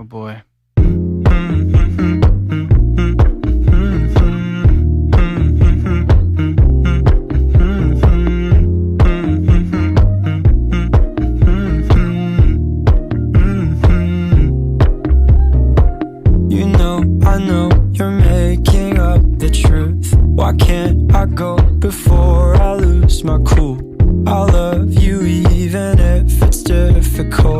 Oh boy. You know, I know you're making up the truth. Why can't I go before I lose my cool? I love you even if it's difficult.